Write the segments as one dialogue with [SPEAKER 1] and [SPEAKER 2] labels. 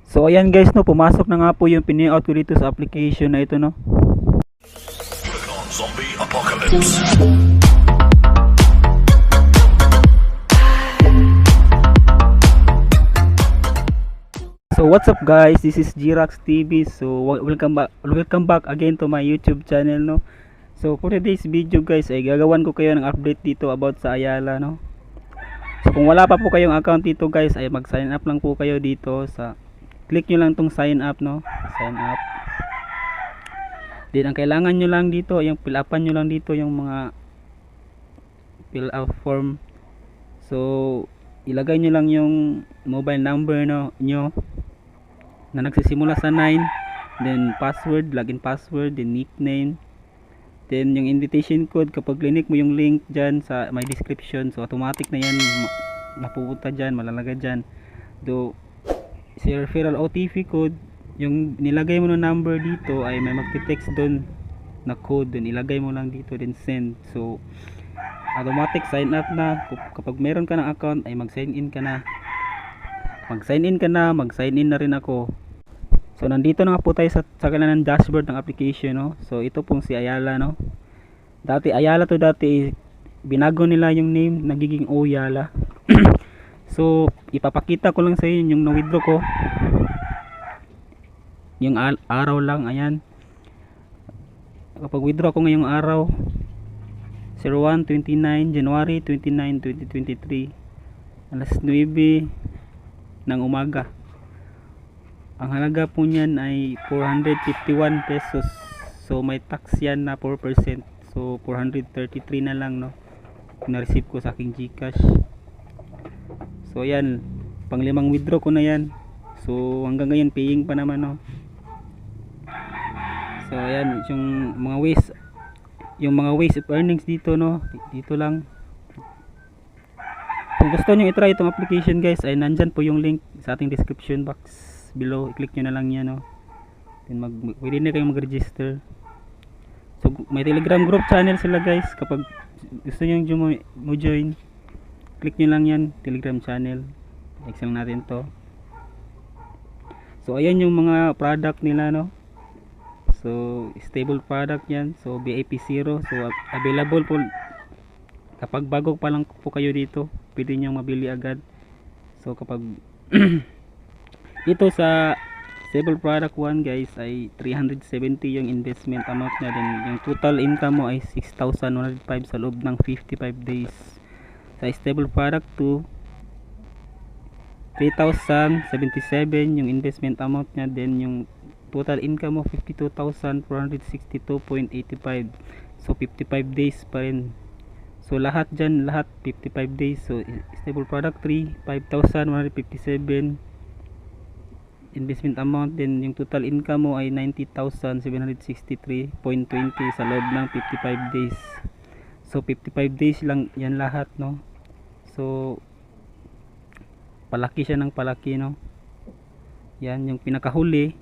[SPEAKER 1] So ayan guys, no, pumasok na nga po yung pini-out ko dito sa application na ito, no.
[SPEAKER 2] Zombie apocalypse.
[SPEAKER 1] So what's up guys, this is Jirax TV. So welcome back again to my YouTube channel, no. So for today's video guys ay gagawan ko kayo ng update dito about sa Ayala, no. So kung wala pa po kayong account dito guys ay mag sign up lang po kayo dito sa click nyo lang tong sign up, no. Sign up. Then ang kailangan nyo lang dito, yung fill upan nyo lang dito yung mga fill up form. So ilagay nyo lang yung mobile number, no, nyo na nagsisimula sa 9, then password, login password, then nickname, then yung invitation code. Kapag clinic mo yung link dyan sa my description, so automatic na yan mapupunta dyan, malalagay dyan. Do si referral OTP code, yung nilagay mo ng number dito ay may magte-text doon na code, then ilagay mo lang dito, then send. So automatic sign up na. Kapag meron ka ng account ay mag-sign in ka na. Mag-sign in na rin ako. So nandito na nga po tayo sa kanilang dashboard ng application, no. So ito pong si Ayala, no. Dati Ayala to, dati binago nila yung name, nagiging Oyala. So ipapakita ko lang sa inyo yung na-withdraw ko. Yung araw lang, ayan. Kapag withdraw ko ngayong araw 01/29 January 29, 2023 alas 9 ng umaga. Ang halaga po niyan ay 451 pesos. So may tax yan na 4%. So 433 na lang, no, na-receive ko sa aking GCash. So ayan, pang limang withdraw ko na yan. So hanggang ngayon paying pa naman, no. So ayan yung mga ways of earnings dito, no. Dito lang. Kung gusto nyo i-try itong application guys ay nandyan po yung link sa ating description box below. I-click nyo na lang yan, no. Then pwede na kayong mag-register. So may Telegram group channel sila guys. Kapag gusto nyo mo join, click nyo lang yan, Telegram channel. Excel natin to. So ayan yung mga product nila, no. So stable product yan. So VIP 0. So available po kapag bago pa lang po kayo dito, pwede nyo mabili agad. So kapag ito sa stable product 1 guys ay 370 yung investment amount nya, din yung total income mo ay 6,105 sa loob ng 55 days. Sa stable product 2 3,077 yung investment amount nya, din yung total income mo 52,462.85. so 55 days pa rin. So lahat dyan, lahat 55 days. So stable product 3 5,157 investment amount, then yung total income mo ay 90,763.20 sa loob ng 55 days. So 55 days lang yan lahat, no. So palaki siya ng palaki, no. Yan yung pinakahuli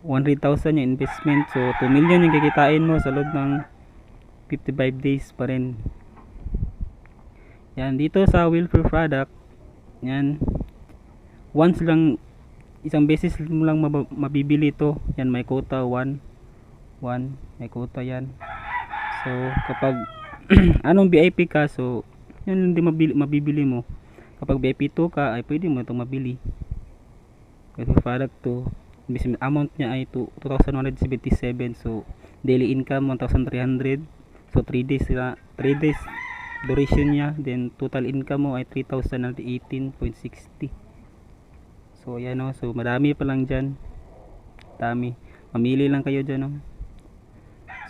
[SPEAKER 1] 100,000 yung investment. So 2 million yung kikitain mo sa loob ng 55 days pa rin. Yan dito sa welfare product, yan once lang, isang beses mo lang mabibili to. Yan may quota 1 may quota yan. So kapag anong VIP ka, so yun hindi mabibili mo. Kapag VIP 2 ka ay pwede mo itong mabili. Welfare product to, investment amount nya ay 2,177. So daily income 1,300. So 3 days duration nya, then total income mo ay 3,018.60. So ayan, no. So marami pa lang dyan, dami, mamili lang kayo dyan, no.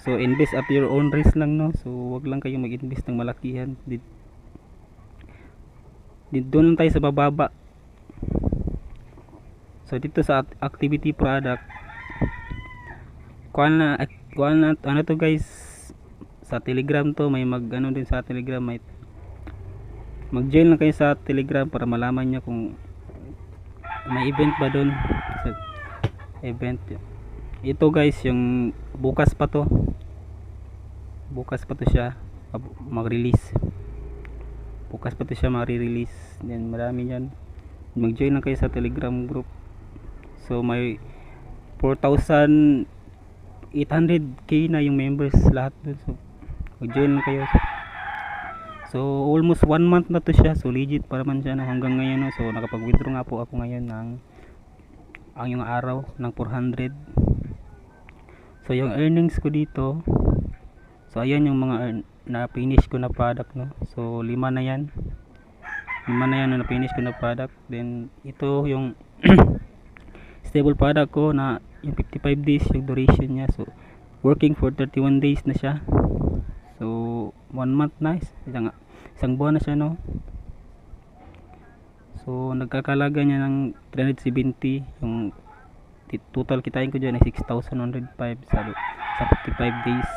[SPEAKER 1] So invest at your own risk lang, no. So wag lang kayo mag-invest ng malakihan. Doon lang tayo sa bababa. So dito sa activity product, kuha na ano to guys, sa Telegram to, may ano din sa Telegram, may mag-join lang kayo sa Telegram para malaman nyo kung may event ba doon. Sa event ito guys, yung bukas pa to siya mag-release. Bukas pa to siya mag-release. Then marami yan. Mag-join lang kayo sa Telegram group. So may 4,800k na yung members lahat dun. So mag-join kayo. So almost 1 month na to siya. So legit pa naman siya, no, hanggang ngayon, no. So nakapag-withdraw nga po ako ngayon ng ang yung araw ng 400. So yung earnings ko dito, so ayan yung mga na finish ko na product, no. So 5 na yan na finish ko na product. Then ito yung stable product ko na yung 55 days yung duration niya. So working for 31 days na siya. So 1 month na, isang buwan na siya, no. So nagkakalaga niya ng 370. Yung total kitain ko dyan ay 6,105 sa 55 days.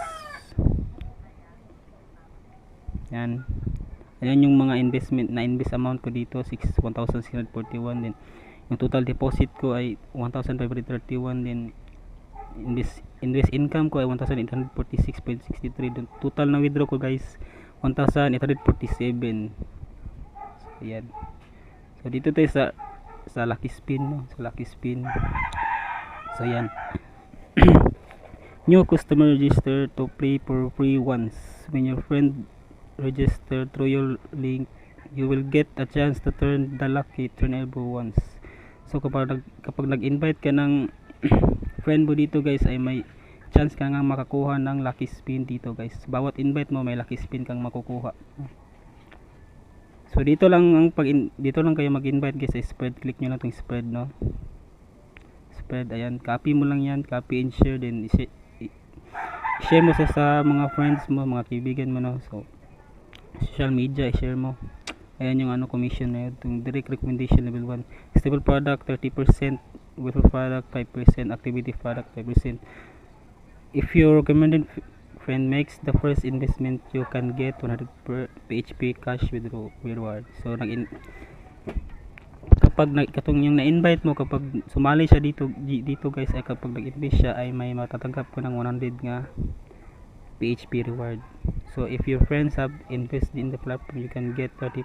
[SPEAKER 1] Yan. Ayan yung mga invest amount ko dito, 1,641. Then yung total deposit ko ay 1,531. Then invest income ko ay 1,846.63. Then total na withdraw ko, guys, 1,847. So ayan. So dito tayo sa lucky spin, no? Sa lucky spin. So ayan. New customer register to play for free once. When your friend register through your link, you will get a chance to turn the lucky turn elbow once. So kapag nag-invite ka ng friend mo dito, guys, ay may chance ka nga makakuha ng lucky spin dito, guys. Bawat invite mo may lucky spin kang makukuha. So dito lang kayo mag-invite, guys, sa spread. Click nyo lang tong spread, no. Spread, ayan, copy mo lang yan, copy and share. Then share mo sa mga friends mo, mga kaibigan mo, no. So social media, i-share mo. Ayan yung commission na yun, yung direct recommendation level 1. Stable product 30%, withdraw product 5%, activity product 5%. If your recommended friend makes the first investment, you can get 100 per PHP cash withdraw reward. So kapag katong yung na-invite mo, kapag sumali siya dito guys, ay kapag nag-invest siya ay may matatanggap ko ng 100 nga PHP reward. So if your friends have invested in the platform, you can get 30%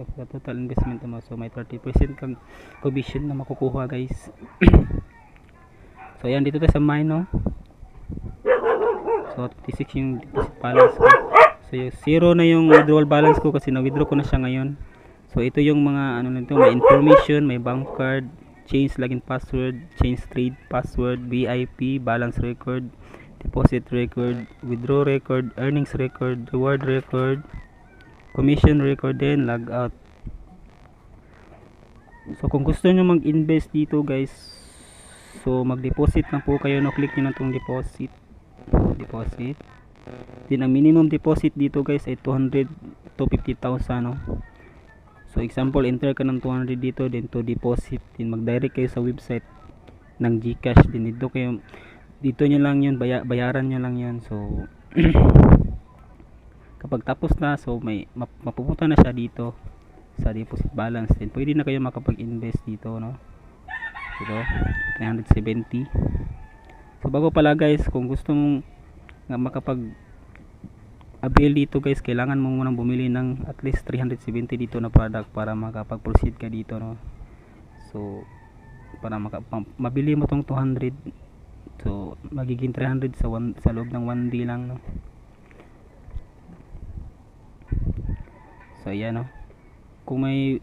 [SPEAKER 1] of the total investment amount. So may 30% kang commission na makukuha, guys. So ayan, dito tayo sa mine, no. So 56 yung deposit balance ko. So yung 0 na yung withdrawal balance ko kasi na-withdraw ko na siya ngayon. So ito yung mga nito, may information, may bank card, change login password, change trade password, VIP, balance record, deposit record, withdraw record, earnings record, reward record, commission record, then log out. So kung gusto nyo mag-invest dito, guys, so mag-deposit lang po kayo, no. Click nyo na itong deposit. Then ang minimum deposit dito, guys, ay 200 to 50,000, no. So example, enter ka ng 200 dito, then to deposit, then mag-direct kayo sa website ng GCash. Then dito nyo lang yun, bayaran nyo lang yun. So kapag tapos na, so may mapupunta na siya dito sa deposit balance. Then pwede na kayo makapag-invest dito, no. Dito 370. So bago pala, guys, kung gusto mong makapag-avail dito, guys, kailangan mo munang bumili ng at least 370 dito na product para makapag-proceed ka dito, no. So para mabili mo tong 200, so magiging 300 sa loob ng 1 day lang, no. So ayan, no. Kung may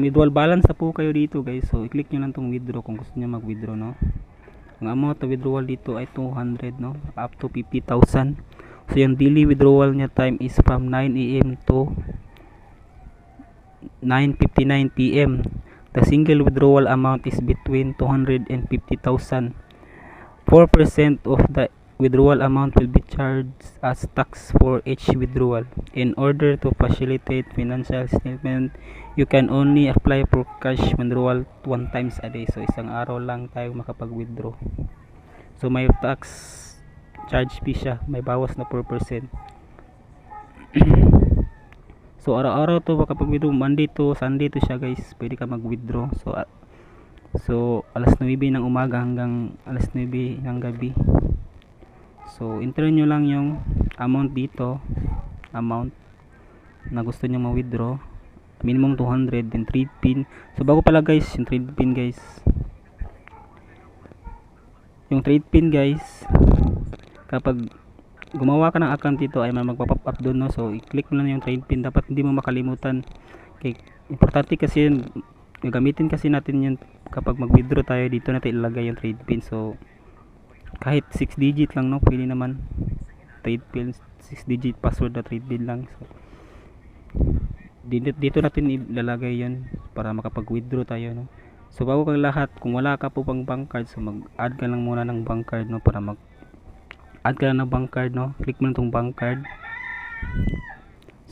[SPEAKER 1] withdrawal balance na po kayo dito, guys, so i-click nyo lang tong withdraw kung gusto nyo mag-withdraw, no. Ang amount na withdrawal dito ay 200, no, up to 50,000. So yung daily withdrawal niya time is from 9 AM to 9:59 PM. The single withdrawal amount is between 200 and 50,000. 4% of the withdrawal amount will be charged as tax for each withdrawal. In order to facilitate financial statement, you can only apply for cash withdrawal 1 times a day. So isang araw lang tayo makapag-withdraw. So may tax charge fee siya, may bawas na 4%. So araw-araw to makapag-withdraw, Monday to Sunday to siya, guys, pwede ka mag-withdraw. So alas 9 ng umaga hanggang alas 9 ng gabi. So enter nyo lang yung amount dito, amount na gusto nyo ma-withdraw, minimum 200, then trade pin. So bago pala, guys, yung trade pin, guys, yung trade pin guys, kapag gumawa ka ng account dito ay may magpa-pop up doon, no? So i-click mo lang yung trade pin, dapat hindi mo makalimutan. Okay, importante kasi yun, gagamitin kasi natin yun kapag mag-withdraw tayo. Dito natin ilagay yung trade pin. So kahit 6 digit lang, no, pwede naman. Trade pin 6 digit password na trade pin lang. So dito natin ilalagay yun para makapag-withdraw tayo, no. So bago kang lahat, kung wala ka po pang bank card, so mag-add ka lang muna ng bank card, no, para add ka lang ng bank card, no. Click mo na tong bank card.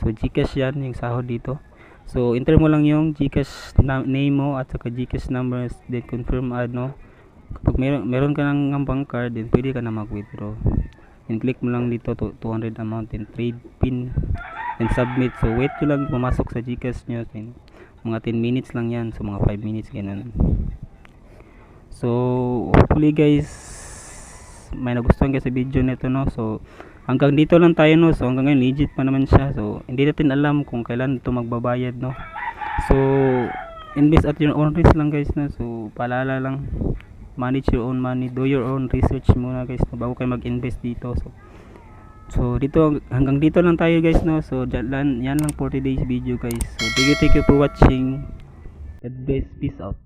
[SPEAKER 1] So GCash yan, yung sahod dito. So enter mo lang yung GCash name mo at saka GCash numbers, then confirm add, no. Kapag meron ka ng bank card, then pwede ka na mag-withdraw. Then click mo lang dito to 200 amount, then trade pin, then submit. So wait ko lang pumasok sa GCash nyo, then mga 10 minutes lang yan, so mga 5 minutes ganun. So hopefully guys may nagustuhan kayo sa video nito, no. So hanggang dito lang tayo, no. So hanggang ngayon legit pa naman siya. So hindi natin alam kung kailan ito magbabayad, no. So invest at your own risk lang guys, no. So paalala lang, manage your own money, do your own research muna guys, no, bago kayo mag-invest dito. So dito, hanggang dito lang tayo guys, no. So yan lang for today's video guys. So thank you for watching. God bless, peace out.